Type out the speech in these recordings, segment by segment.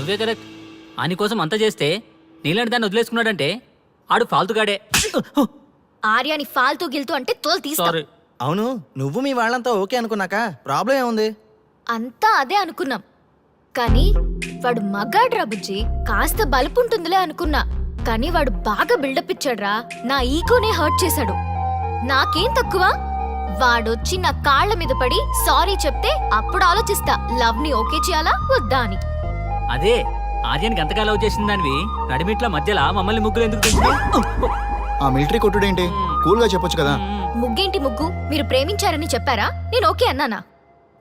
నువ్వే కరెక్ట్. అని కోసం అంతా చేస్తే నీలాంటి దాన్ని వదిలేసుకున్నాడంటే ఆడు ఫాల్తుగాడే. ఆర్యాని ఫాల్తూ గిల్తూ అంటే తోలు తీస్తా. సారీ. అవును, నువ్వు మీ వాళ్ళంతా ఓకే అనుకున్నాక ప్రాబ్లం ఏముంది? అంతా అదే అనుకున్నాం, కానీ వాడు మగాడ్రా బుజ్జి. కాస్త బలుపుంటుందిలే అనుకున్నా, కానీ వాడు బాగా బిల్డప్ ఇచ్చాడ్రా. నా ఈగోనే హర్ట్ చేశాడు. నాకేం తక్కువ? వాడొచ్చి నా కాళ్ల మీద పడి సారీ చెప్తే అప్పుడు ఆలోచిస్తా లవ్ ని ఓకే చేయాలా వద్దా అని. అదే ఆర్యానికి అంతగా లవ్ చేసిన దానివి నడిమిట్ల మధ్యలో మమ్మల్ని ముగ్గురు ఎందుకు తెచ్చినావు? ఆ మిలిటరీ కొట్టుడేంటి? కూల్ గా చెప్పొచ్చు కదా. ముగ్గేంటి ముగ్గు? మీరు ప్రేమించారని చెప్పారా? నేను ఓకే అన్నానా?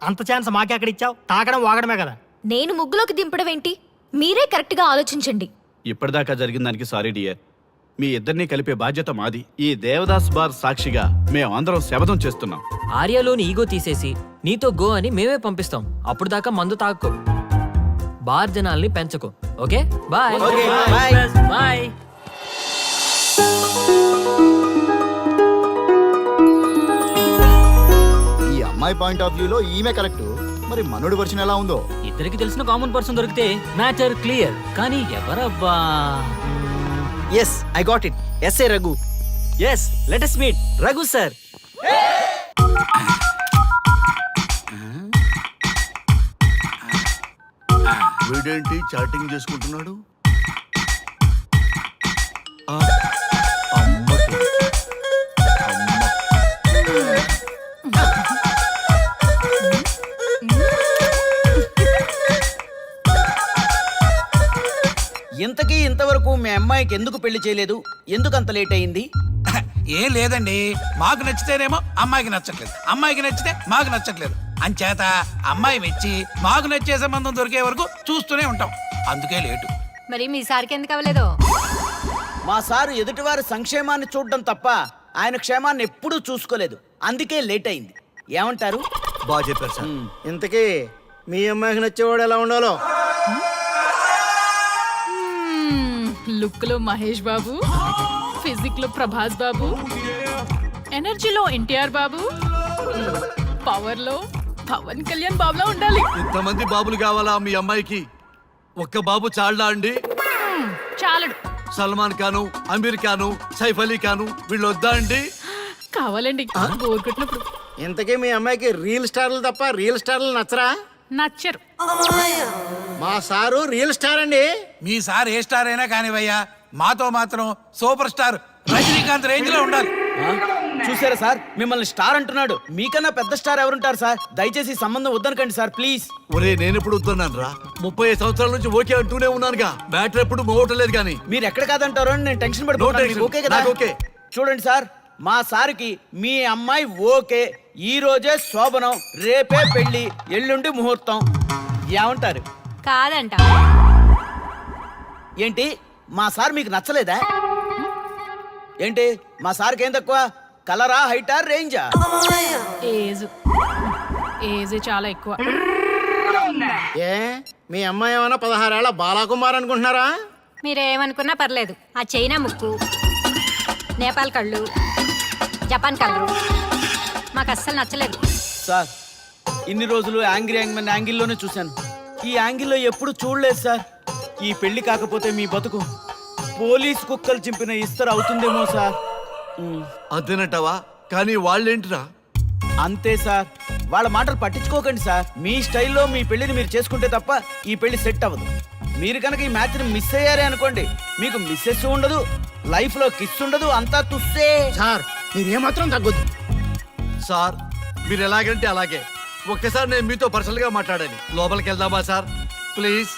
అంత ఛాన్స్ మాకే అక్కడ ఇచ్చావు? తాకడం వాగడమే కదా. నేను ముగ్గులోకి దింపడం ఏంటి? మీరే కరెక్ట్ గా ఆలోచించండి. ఇప్పటిదాకా జరిగిన దానికి సారీ డియర్. మీ ఇద్దరిని కలిపే బాధ్యత మాది. ఈ దేవదాస్ బార్ సాక్షిగా మేమందరం శపథం చేస్తున్నాం. ఆర్యాలోని ఈగో తీసేసి నీతో గో అని మేమే పంపిస్తాం. అప్పుడు దాకా మందు తాక్కో, బార్ జనాల్ని పెంచకు. Okay bye. Okay, bye. Bye. ఈ అమ్మాయి పాయింట్ ఆఫ్ వ్యూలో ఈమె కరెక్ట్. మరి మనోడి వర్షన్ ఎలా ఉందో? ఇద్దరికి తెలిసిన కామన్ పర్సన్ దొరికితే మ్యాటర్ క్లియర్. కానీ ఎవరబ్బా? Yes, I got it. SA Raghu. Yes, let us meet Raghu sir. వీడేంటి చాటింగ్ చేసుకుంటున్నాడు? ఇంతకీ ఇంతవరకు మీ అమ్మాయికి ఎందుకు పెళ్లి చేయలేదు? ఎందుకు అంత లేట్ అయింది? ఏం లేదండి, మాకు నచ్చితేనేమో అమ్మాయికి నచ్చట్లేదు, అమ్మాయికి నచ్చితే మాకు నచ్చట్లేదు. అంచేత అమ్మాయి మెచ్చి మాకు నచ్చే సంబంధం దొరికే వరకు చూస్తూనే ఉంటాం. అందుకే లేటు. మరి మీ సార్కి ఎందుకు అవ్వలేదు? మా సారు ఎదుటివారి సంక్షేమాన్ని చూడడం తప్ప ఆయన క్షేమాన్ని ఎప్పుడూ చూసుకోలేదు. అందుకే లేట్ అయింది. ఏమంటారు? బాగా చెప్పారు సార్. ఇంతకీ మీ అమ్మాయికి నచ్చేవాడు ఎలా ఉండాలో? లుక్ లో మహేష్ బాబు, ఫిజిక్ లో ప్రభాస్ బాబు, ఎనర్జీలో ఎన్టీఆర్ బాబు, పవర్ లో పవన్ కళ్యాణ్ బాబులా ఉండాలి. ఇంతమంది బాబులు కావాలా మీ అమ్మాయికి? ఒక్క బాబు చాళ్ళా అండి? చాలడు. సల్మాన్ ఖాను, అమీర్ ఖాను, సైఫ్ అలీ ఖాను వీళ్ళు వద్దా అండి? కావాలండి బోర్ కొట్టినప్పుడు. ఇంతకీ మీ అమ్మాయికి రియల్ స్టార్లు తప్ప రియల్ స్టార్లు నచ్చరా? నచ్చరు. మా సారు రియల్ స్టార్ అండి. మీ సార్ ఏ స్టార్ అయినా కానివయ్యా, మాతో మాత్రం సూపర్ స్టార్ రజనీకాంత్ రేంజ్ లో ఉండాలి. చూసారా సార్, మిమ్మల్ని స్టార్ అంటున్నాడు. మీకన్నా పెద్ద స్టార్ ఎవరుంటారు సార్? దయచేసి ఈ సంబంధం వద్దనకండి సార్, ప్లీజ్. ఒరే నేను ఎప్పుడు వద్దన్నాను రా? 35 సంవత్సరాల నుంచి ఓకే అంటూనే ఉన్నానుగా. బ్యాటర్ ఎప్పుడు మోగటలేదు కానీ. మీరు ఎక్కడ కాదంటారో అని నేను టెన్షన్ పడిపోతున్నాను. మీకు ఓకే కదా? నాకు ఓకే. చూడండి సార్, మా సార్కి మీ అమ్మాయి ఓకే. ఈ రోజే శోభనం, రేపే పెళ్లి, ఎల్లుండి ముహూర్తం. ఏమంటారు? కాదంట. ఏంటి, మా సార్ మీకు నచ్చలేదా? ఏంటి, మా సార్కి ఏం తక్కువ? కలరా, హైటా, రేంజా? ఏజ్ చాలా ఎక్కువ. ఏ మీ అమ్మాయి ఏమైనా 16 ఏళ్ల బాలాకుమార్ అనుకుంటున్నారా? మీరేమనుకున్నా పర్లేదు. ఆ చైనా ముక్కు, నేపాల్ కళ్ళు, జపాన్ కళ్ళు మాకు అస్సలు నచ్చలేదు. సార్, ఇన్ని రోజులు యాంగ్రీ యాంగ్మెన్ యాంగిల్లోనే చూశాను. ఈ యాంగిల్లో ఎప్పుడు చూడలేదు సార్. ఈ పెళ్లి కాకపోతే మీ బతుకు పోలీస్ కుక్కలు చింపిన ఇస్తరు అవుతుందేమో సార్. అదేనంటావా? కానీ వాళ్ళేంటిరా? అంతే సార్, వాళ్ళ మాటలు పట్టించుకోకండి సార్. మీ స్టైల్లో మీ పెళ్లిని మీరు చేసుకుంటే తప్ప ఈ పెళ్లి సెట్ అవ్వదు. మీరు కనుక ఈ మ్యాచ్ని మిస్ అయ్యారే అనుకోండి, మీకు మిస్సెస్ ఉండదు, లైఫ్ లో కిస్ ఉండదు, అంతా తుస్సే. సార్ మీరేమాత్రం తగ్గొద్దు. సార్ మీరు ఎలాగంటే అలాగే. ఒక్కసారి నేను మీతో పర్సనల్ గా మాట్లాడాలి. లోపలికి వెళ్దామా సార్ ప్లీజ్?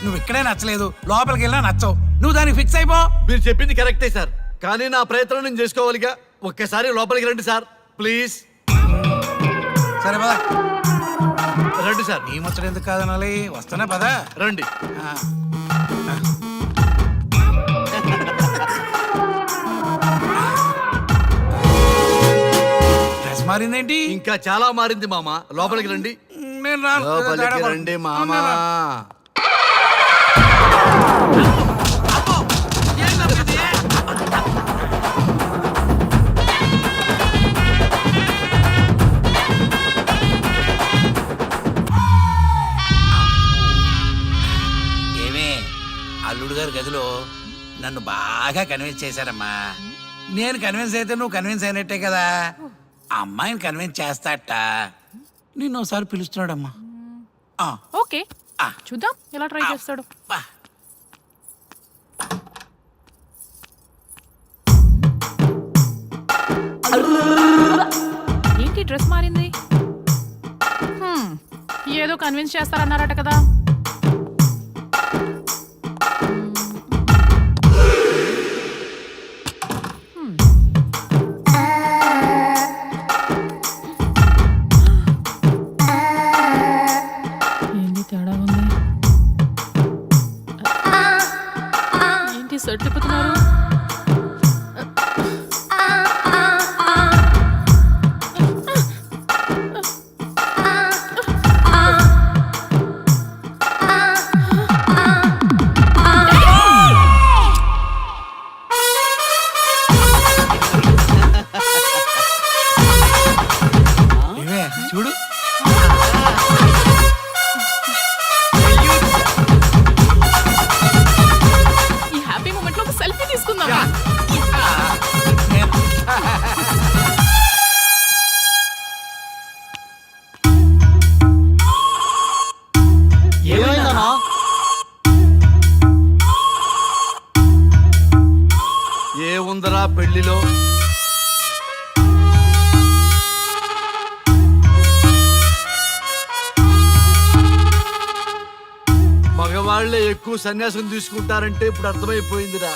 నువ్వు ఇక్కడే నచ్చలేదు, లోపలికి వెళ్ళినా నచ్చవు. నువ్వు దానికి ఫిక్స్ అయిపో. మీరు చెప్పింది కరెక్టే సార్, కానీ నా ప్రయత్నం నేను చేసుకోవాలిగా. ఒక్కసారి లోపలికి రండి సార్ ప్లీజ్. సరే పదా, రండి సార్. నీ ముచ్చట ఎందుకు కాదనాలి? వస్తున్నా పదా, రండి. డ్రెస్ మారిందేంటి? ఇంకా చాలా మారింది మామ. లోపలికి రండి. నేను రాను. లోపలికి రండి మామా. నన్ను బాగా కన్విన్స్ చేశారమ్మా. నేను కన్విన్స్ అయితే నువ్వు కన్విన్స్ అయినట్టే కదా. ఆ అమ్మాయిని కన్విన్స్ చేస్తాట. నిన్ను ఒకసారి పిలుస్తున్నాడమ్మా. ఓకే చూద్దాం ఎలా ట్రై చేస్తాడు. ఏంటి డ్రెస్ మారింది? ఏదో కన్విన్స్ చేస్తారన్నారట కదా. ఏంటి తేడా ఉంది? ఏంటి షర్ట్ తిప్పుతున్నారు? చూడు ఈ హ్యాపీ మూమెంట్ లో ఒక సెల్ఫీ తీసుకుందాం. ఏమైందన్నా? ఏముందరా పెళ్లిలో? మగవాళ్లే ఎక్కువ సన్యాసం తీసుకుంటారంటే ఇప్పుడు అర్థమైపోయిందిరా.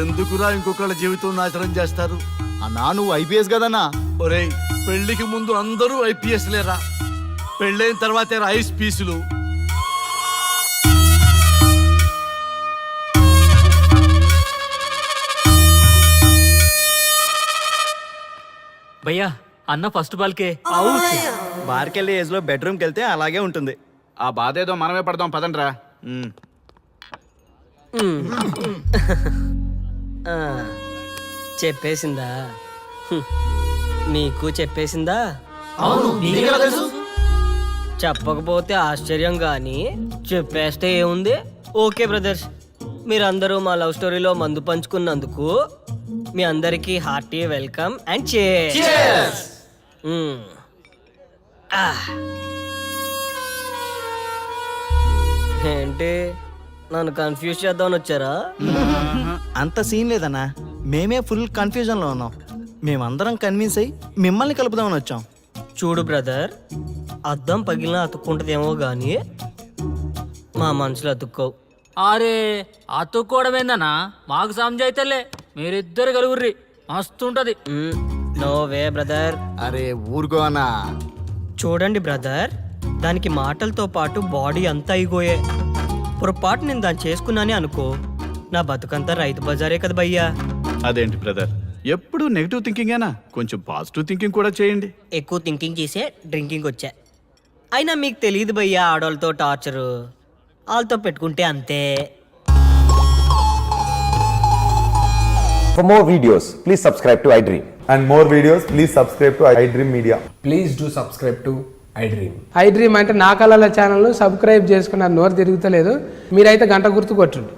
ఎందుకురా ఇంకొకళ్ళ జీవితం నాశనం చేస్తారు? అన్నా నువ్వు ఐపీఎస్ కదన్నా. ఒరేయ్, పెళ్లికి ముందు అందరూ ఐపీఎస్ లేరా, పెళ్ళైన తర్వాతే ఐస్ పీసులు. భయ్యా అన్న ఫస్ట్ బాల్కే బార్కెళ్ళి ఏజ్ లో బెడ్రూమ్కి వెళ్తే అలాగే ఉంటుంది. ఆ బాధ ఏదో మనమే పడదాం పదండ్రా. చెప్పేసిందా? మీకు చెప్పేసిందా? చెప్పకపోతే ఆశ్చర్యం కానీ చెప్పేస్తే ఏముంది? ఓకే బ్రదర్స్, మీరందరూ మా లవ్ స్టోరీలో మందు పంచుకున్నందుకు మీ అందరికీ హార్టీ వెల్కమ్ అండ్ cheers. ఏంటి నన్ను కన్ఫ్యూజ్ చేద్దామని వచ్చారా? అంత సీన్ లేదన్నా, మేమే ఫుల్ కన్ఫ్యూజన్ లో ఉన్నాం. మేమందరం కన్విన్స్ అయ్యి మిమ్మల్ని కలుపుదామని వచ్చాం. చూడు బ్రదర్, అద్దం పగిలిన అతుక్కుంటదేమో గాని మా మనసులో అతుక్కోవు. అరే అతుక్కోవడమేందన్నా, మాకు సంజాయితేలే, మీరిద్దరు కలుగుర్రి మస్తుంటది. No way brother. అరే ఊరుకో అన్నా. చూడండి బ్రదర్, దానికి మాటలతో పాటు బాడీ అంతా అయిపోయే. పొరపాటు నేను దాన్ని చేసుకున్నానే అనుకో, నా బతుకంతా రైతు బజారే కదా భయ్యా. అదేంటి బ్రదర్, ఎప్పుడు నెగిటివ్ థింకింగేనా? కొంచెం పాజిటివ్ థింకింగ్ కూడా చేయండి. ఎక్కువ థింకింగ్ చేసే డ్రింకింగ్ వచ్చా. అయినా మీకు తెలియదు భయ్యా ఆడవాళ్ళతో టార్చరు, వాళ్ళతో పెట్టుకుంటే అంతే. For more videos, please subscribe to iDream. And more videos, please subscribe to iDream Media. Please do subscribe to iDream. iDream అంటే నా కళల ఛానల్ సబ్స్క్రైబ్ చేసుకున్న నోరు తిరుగుతలేదు. మీరైతే గంట గుర్తు కొట్టండి.